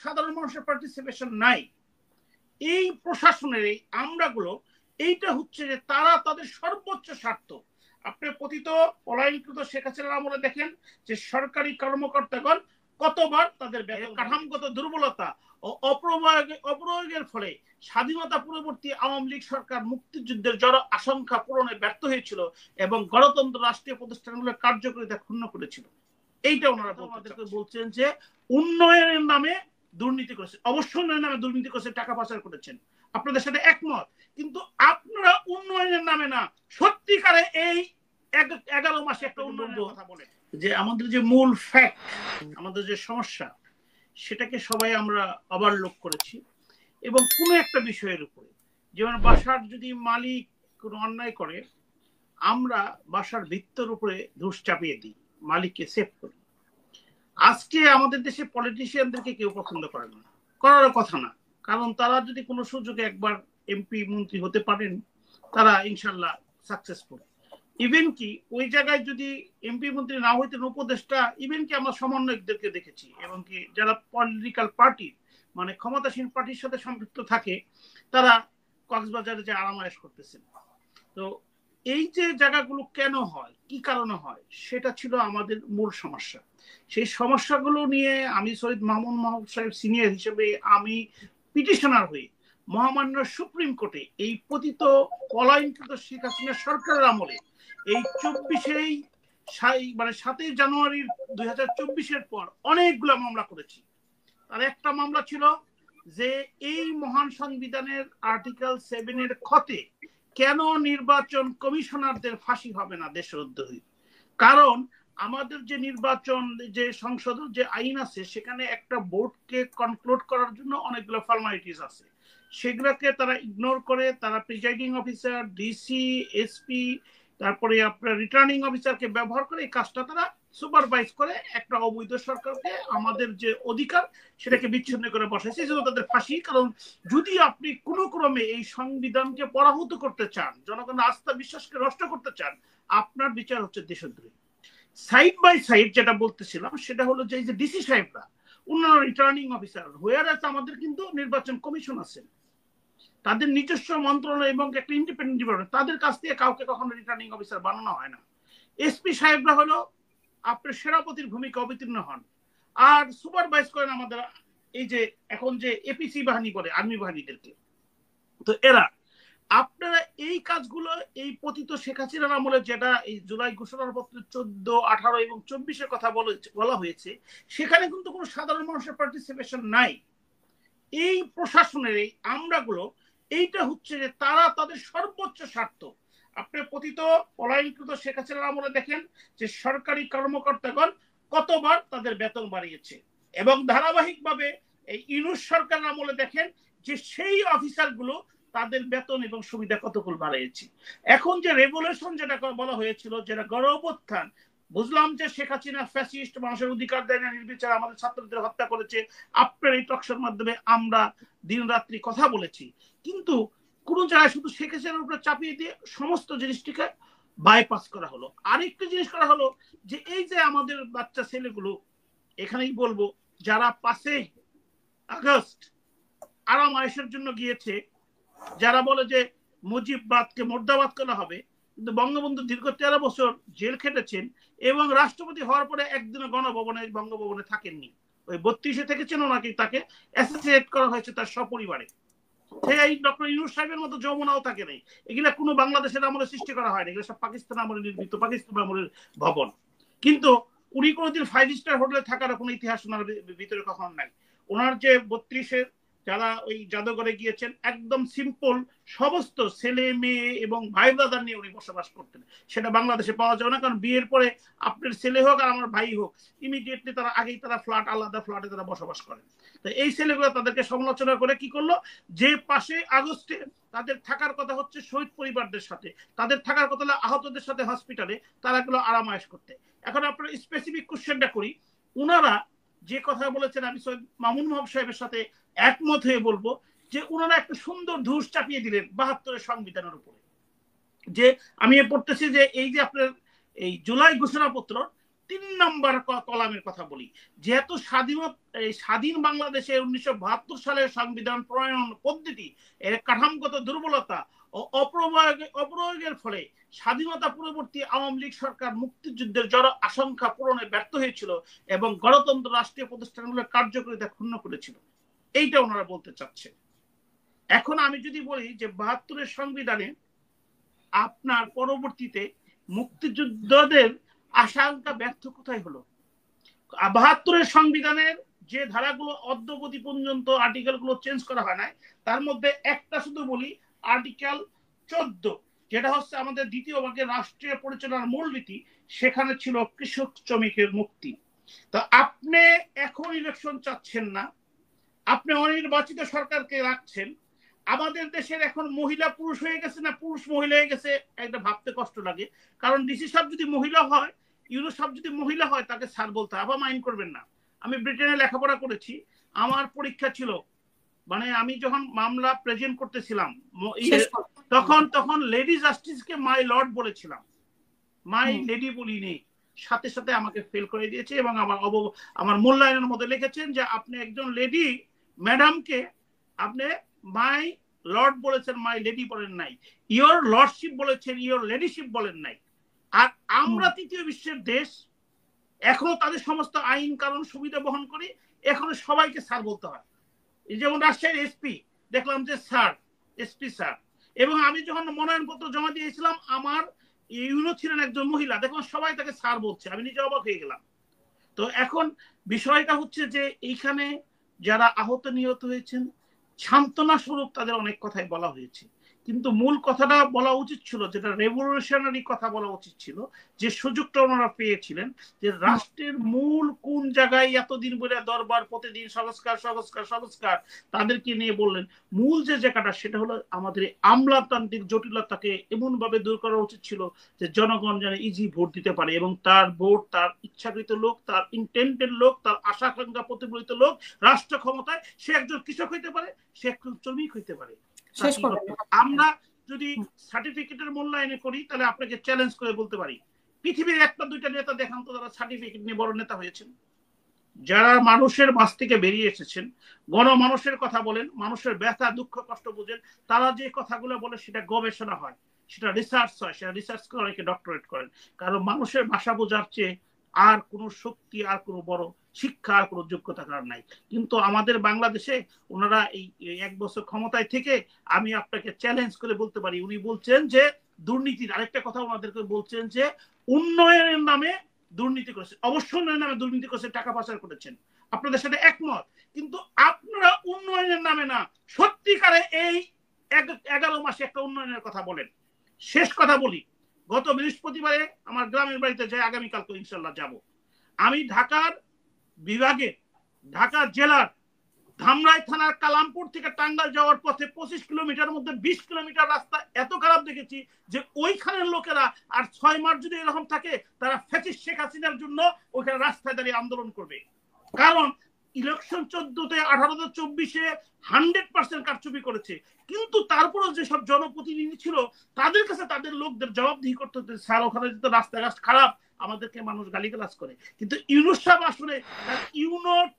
সাধারণ মানুষের পার্টিসিপেশন নাই। এই প্রশাসনের এই আমরাগুলো, এইটা হচ্ছে যে তারা তাদের সর্বোচ্চ স্বার্থ। আপনি পতিত পলায়নকৃত শেখ হাসিনার আমলে দেখেন যে সরকারি কর্মকর্তাগণ কতবার তাদের কাঠামোগত দুর্বলতা ও অপ্রয়োগের ফলে স্বাধীনতা পূর্ববর্তী আওয়ামী লীগ সরকার মুক্তিযুদ্ধের জড় আশঙ্কা পূরণে ব্যর্থ হয়েছিল এবং গণতন্ত্র রাষ্ট্রীয় প্রতিষ্ঠানগুলোর কার্যকারিতা ক্ষুণ্ণ করেছিল। এইটা ওনারা আমাদেরকে বলছেন যে উন্নয়নের নামে দুর্নীতি করেছে। অবশ্যই উন্নয়নের নামে দুর্নীতি করেছে, টাকা পাচার করেছেন, আপনাদের সাথে একমত। কিন্তু আপনারা উন্নয়নের নামে না, সত্যিকারে এই 11 মাসে একটা উন্নয়নের কথা বলে যে আমাদের যে মূল ফ্যাক্ট, আমাদের যে সমস্যা, সেটাকে সবাই আমরা ওভারলুক করেছি। এবং কোনো একটা বিষয়ের উপরে, যেমন বাসার যদি মালিক কোনো অন্যায় করে, আমরা বাসার ভিত্তর উপরে দোষ চাপিয়ে দিই, মালিককে সেভ করি। আজকে আমাদের দেশে পলিটিশিয়ানদেরকে কেউ পছন্দ করে না, করার কথা না, কারণ তারা যদি কোনো সুযোগে একবার এমপি মন্ত্রী হতে পারেন, তারা ইনশাল্লাহ সাকসেসফুল। ইভেন কি ওই জায়গায় যদি এমপি মন্ত্রী না হইতেন, উপদেষ্টা, ইভেন কি আমরা সমন্বয়কদেরকে দেখেছি, এবং কি যারা পলিটিক্যাল পার্টি মানে ক্ষমতাসীন পার্টির সাথে সম্পৃক্ত থাকে, তারা কক্সবাজারে যে আরামায়েশ করতেছেন। তো এই যে জায়গাগুলো কেন হয়, কি কারণে হয়, সেটা ছিল আমাদের মূল সমস্যা। সেই সমস্যাগুলো নিয়ে আমি সৈয়দ মাহমুদ মাহবুব সাহেব সিনিয়র হিসেবে আমি পিটিশনার হয়ে মহামান্য সুপ্রিম কোর্টে এই পতিত পলায়নকৃত শেখ হাসিনা সরকারের আমলে এই 7ই জানুয়ারির 2024 পর অনেকগুলো মামলা করেছি। আর একটা মামলা ছিল যে এই মহান সংবিধানের আর্টিকেল 7 খতে কেন নির্বাচন কমিশনারদের ফাঁসি হবে না দেশদ্রোহী। কারণ আমাদের যে নির্বাচন যে সংসদের যে আইন আছে, সেখানে একটা বোর্ডকে কনক্লুড করার জন্য অনেকগুলো ফর্মালিটিস আছে, সেগুলোকে তারা ইগনোর করে, তারা প্রিজাইডিং অফিসার, ডিসি, এসপি, তারপরে আপনার রিটার্নিং অফিসারকে ব্যবহার করে এই কাজটা তারা সুপারভাইজ করে একটা অবৈধ সরকারকে আমাদের যে অধিকার সেটাকে বিচ্ছিন্ন করে বসাইছে। এই জন্য তাদের ফাঁসি। কারণ যদি আপনি কোনো ক্রমে এই সংবিধানকে পরাভূত করতে চান, জনগণের আস্থা বিশ্বাসকে নষ্ট করতে চান, আপনার বিচার হচ্ছে দেশদ্রোহী। সাইড বাই সাইড যেটা বলতেছিলাম সেটা হলো যে এই যে ডিসি সাহেবরা, অন্যান্য রিটার্নিং অফিসার, হোয়ার আছে আমাদের কিন্তু নির্বাচন কমিশন আছে, তাদের নিজস্ব মন্ত্রণালয় এবং একটা ইন্ডিপেন্ডেন্ট ডিপার্টমেন্ট, তাদের কাছ থেকে কাউকে কখনো রিটার্নিং অফিসার বানানো হয় না। এসপি সাহেবরা হলো আপনার সেনাপতির ভূমিকা অবতীর্ণ হন আর সুপারভাইজ করেন আমাদের এই যে এখন যে এপিসি বাহিনী বলে আর্মি বাহিনীদেরকে। তো এরা আপনারা এই কাজগুলো এই পতিত শেখ হাসিনার আমলে যেটা এই জুলাই ঘোষণাপত্র 14, 18 এবং 24 কথা বলা হয়েছে, সেখানে কিন্তু কোনো সাধারণ মানুষের পার্টিসিপেশন নাই। এই প্রশাসনের এই আমরাগুলো, এইটা হচ্ছে যে তারা তাদের সর্বোচ্চ স্বার্থ। আপনি পতিত পলায়নকৃত শেখ হাসিনার আমলে দেখেন যে সরকারি কর্মকর্তাগণ কতবার তাদের বেতন বাড়িয়েছে, এবং ধারাবাহিকভাবে এই ইউনূস সরকারের আমলে দেখেন যে সেই অফিসারগুলো তাদের বেতন এবং সুবিধা কতগুলো বাড়িয়েছে। এখন যে রেভলিউশন যেটা বলা হয়েছিল, যেটা গণ অভ্যুত্থান, বুঝলাম যে শেখ হাসিনা ফ্যাসিস্ট, মানুষের অধিকার দেয় না, নির্বিচারে আমাদের ছাত্রদের হত্যা করেছে। আপনার এই টকশোর মাধ্যমে আমরা দিন রাত্রি কথা বলেছি, কিন্তু কোন জায়গায় শুধু শেখ হাসিনার উপরে চাপিয়ে দিয়ে সমস্ত জিনিসটিকে বাইপাস করা হলো। আরেকটা জিনিস করা হলো যে এই যে আমাদের বাচ্চা ছেলেগুলো, এখানেই বলবো, যারা 5 আগস্ট আরাম আয়েশের জন্য গিয়েছে, যারা বলে যে মুজিববাদকে মুর্দাবাদ করা হবে, কিন্তু বঙ্গবন্ধু দীর্ঘ 13 বছর জেল খেটেছেন এবং রাষ্ট্রপতি হওয়ার পরে একদিনও বঙ্গভবনে থাকেননি। ওই 32-এ থেকেছেন, ওনাকে তাকে অ্যাসোসিয়েট করা হয়েছে তার সপরিবারে। সেই ডক্টর ইউনূস সাহেবের মতো যমুনাও থাকে নাই। এগুলা কোনো বাংলাদেশের আমলে সৃষ্টি করা হয়নি, এগুলো সব পাকিস্তান আমলে নির্মিত, পাকিস্তান আমলের ভবন। কিন্তু উনি কোনোদিন 5 স্টার হোটেলে থাকার কোনো ইতিহাস ওনার ভিতরে কখনো নাই। ওনার যে 32-এর যারা ওই জাদুঘরে গিয়েছেন, একদম সিম্পল সমস্ত ছেলে মেয়ে এবং ভাই ব্রাদার নিয়ে উনি বসবাস করতেন। সেটা বাংলাদেশে পাওয়া যাবে না, কারণ বিয়ের পরে আপনার ছেলে হোক আর আমার ভাই হোক, ইমিডিয়েটলি তারা আগেই তারা ফ্ল্যাট, আলাদা ফ্ল্যাটে তারা বসবাস করেন। তো এই ছেলেগুলো তাদেরকে সমালোচনা করে কি করলো, যে 5 আগস্টে তাদের থাকার কথা হচ্ছে শহীদ পরিবারদের সাথে, তাদের থাকার কথা হলো আহতদের সাথে হসপিটালে, তারা গুলো আরামায়েশ করতে। এখন আপনার স্পেসিফিক কোশ্চেনটা করি, উনারা যে কথা বলেছেন, আমি সৈয়দ মামুন মাহবুব সাহেবের সাথে একমত হয়ে বলবো যে উনারা একটা সুন্দর ধূস চাপিয়ে দিলেন 72-এর সংবিধানের উপরে। যে আমি পড়তেছি যে এই যে আপনার এই জুলাই ঘোষণাপত্র 3 নম্বর কলামের কথা বলি, যেহেতু স্বাধীন বাংলাদেশে 1972 সালের সংবিধান প্রণয়ন পদ্ধতি এর কাঠামোগত দুর্বলতা ও অপ্রয়োগের ফলে স্বাধীনতা পরবর্তী আওয়ামী লীগ সরকার মুক্তিযুদ্ধের জড় আশঙ্কা পূরণে ব্যর্থ হয়েছিল এবং গণতন্ত্র রাষ্ট্রীয় প্রতিষ্ঠানগুলোর কার্যকারিতা ক্ষুণ্ণ করেছিল, এইটা ওনারা বলতে চাচ্ছে। এখন আমি যদি বলি যে 72-এর সংবিধানে আপনার পরবর্তীতে মুক্তিযুদ্ধদের আশঙ্কা ব্যর্থ কোথায় হলো? 72-এর সংবিধানের যে ধারাগুলো অদ্যাবধি পর্যন্ত আর্টিকেল গুলো চেঞ্জ করা হয় না, তার মধ্যে একটা শুধু বলি, আর্টিকেল 14, যেটা হচ্ছে আমাদের দ্বিতীয় ভাগের রাষ্ট্রীয় পরিচালনার মূলনীতি, সেখানে ছিল কৃষক শ্রমিকের মুক্তি। তো আপনি এখন ইলেকশন চাচ্ছেন না, আপনি অনির্বাচিত সরকারকে রাখছেন। আমাদের দেশের এখন মহিলা পুরুষ হয়ে গেছে না পুরুষ মহিলা হয়ে গেছে, একটা ভাবতে কষ্ট লাগে। কারণ ডিসি সাহেব যদি মহিলা হয়, ইউনুস সাহেব যদি মহিলা হয়, তাকে স্যার বলতে হয়। আবার মাইন্ড করবেন না, আমি ব্রিটেনে লেখাপড়া করেছি, আমার পরীক্ষা ছিল, মানে আমি যখন মামলা প্রেজেন্ট করতেছিলাম তখন লেডি জাস্টিসকে মাই লর্ড বলেছিলাম, মাই লেডি বলিনি। সাথে সাথে আমাকে ফেল করে দিয়েছে এবং আমার মূল্যায়নের মধ্যে লিখেছেন যে আপনি একজন লেডি ম্যাডামকে আপনি মাই লর্ড বলেছেন, মাই লেডি বলেন নাই, ইয়োর লর্ডশিপ বলেছেন, ইয়োর লেডিশিপ বলেন নাই। আর আমরা তৃতীয় বিশ্বের দেশ, এখনো তাদের সমস্ত আইন কারণ সুবিধা বহন করি, এখনো সবাইকে স্যার বলতে হয়। যেমন রাজশাহীর এসপি দেখলাম যে স্যার, এসপি স্যার। এবং আমি যখন মনোনয়নপত্র জমা দিয়েছিলাম, আমার ইউনো ছিলেন একজন মহিলা, দেখলাম সবাই তাকে স্যার বলছে, আমি নিজে অবাক হয়ে গেলাম। তো এখন বিষয়টা হচ্ছে যে এইখানে যারা আহত নিহত হয়েছেন, সান্ত্বনা স্বরূপ তাদের অনেক কথাই বলা হয়েছে, কিন্তু মূল কথাটা বলা উচিত ছিল, যেটা রেভলিউশনারি কথা বলা উচিত ছিল, যে সুযোগটা ওনারা পেয়েছিলেন, যে রাষ্ট্রের মূল কোন জায়গায় এতদিন বলে দরবার প্রতিদিন সংস্কার সংস্কার সংস্কার তাদেরকে নিয়ে বললেন, মূল যে জায়গাটা সেটা হলো আমাদের আমলাতান্ত্রিক জটিলতাকে এমন ভাবে দূর করা উচিত ছিল যে জনগণ যেন ইজি ভোট দিতে পারে এবং তার ভোট, তার ইচ্ছাকৃত লোক, তার ইন্টেন্টেড লোক, তার আশাকাঙ্ক্ষা প্রতিফলিত লোক রাষ্ট্র ক্ষমতায়, সে একজন কৃষক হইতে পারে, সে একজন শ্রমিক হইতে পারে। আমরা যদি সার্টিফিকেটের মূল্যায়ন করি, তাহলে আপনাকে চ্যালেঞ্জ করে বলতে পারি, পৃথিবীর একটা দুইটা নেতা দেখান তো যারা সার্টিফিকেট নিয়ে বড় নেতা হয়েছেন, যারা মানুষের মাঝ থেকে বেরিয়ে এসেছেন, গণমানুষের কথা বলেন, মানুষের ব্যথা দুঃখ কষ্ট বুঝেন, তারা যে কথাগুলো বলে সেটা গবেষণা হয়, সেটা রিসার্চ হয়, সেটা রিসার্চ করে অনেকে ডক্টরেট করেন। কারণ মানুষের ভাষা বোঝার চেয়ে আর কোনো শক্তি, আর কোনো বড় শিক্ষা, আর কোনো যোগ্যতা কারণ নাই। কিন্তু আমাদের বাংলাদেশে ওনারা এই 1 বছর ক্ষমতায় থেকে আমি আপনাকে চ্যালেঞ্জ করে বলতে পারি, উনি বলছেন যে দুর্নীতির আরেকটা কথা ওনাদেরকে বলছেন যে উন্নয়নের নামে দুর্নীতি করেছে। অবশ্যই উন্নয়নের নামে দুর্নীতি করেছে, টাকা পাচার করেছেন, আপনাদের সাথে একমত। কিন্তু আপনারা উন্নয়নের নামে না, সত্যিকারে এই 11 মাসে একটা উন্নয়নের কথা বলেন। শেষ কথা বলি, গত বৃহস্পতিবারে আমার গ্রামের বাড়িতে যাই, আগামীকালকে ইনশাল্লাহ যাব। আমি ঢাকার বিভাগে, ঢাকা জেলার ধামরাই থানার কালামপুর থেকে টাঙ্গাইল যাওয়ার পথে 25 কিলোমিটার মধ্যে 20 কিলোমিটার রাস্তা এত খারাপ দেখেছি যে ওইখানের লোকেরা আর 6 মাস যদি এরকম থাকে, তারা ফ্যাসিস্ট শেখ হাসিনার জন্য ওইখানে রাস্তায় দাঁড়িয়ে আন্দোলন করবে। কারণ ইলেকশন 14-তে 18-তে 24-এ 100% কারচুপি করেছে, কিন্তু তারপরেও যেসব জনপ্রতিনিধি ছিল তাদের কাছে তাদের লোকদের জবাবদিহি করতে হচ্ছে, স্যার ওখানে তো রাস্তাঘাট খারাপ, আমাদেরকে মানুষ গালিগালাজ করে। কিন্তু ইউনুস সাহেব আসলে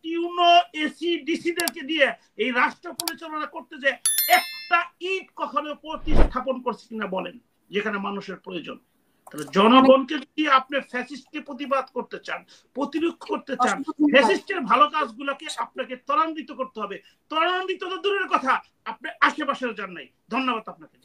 টিউনো এসি ডিসিদেরকে দিয়ে এই রাষ্ট্র পরিচালনা করতে যে একটা ইট কখনো প্রতিস্থাপন করছে কিনা বলেন, যেখানে মানুষের প্রয়োজন। তাহলে জনগণকে যদি আপনি ফ্যাসিস্টকে প্রতিবাদ করতে চান, প্রতিরোধ করতে চান, ফ্যাসিস্টের ভালো কাজগুলোকে আপনাকে ত্বরান্বিত করতে হবে। ত্বরান্বিত তো দূরের কথা, আপনি আশেপাশেও যান নাই। ধন্যবাদ আপনাকে।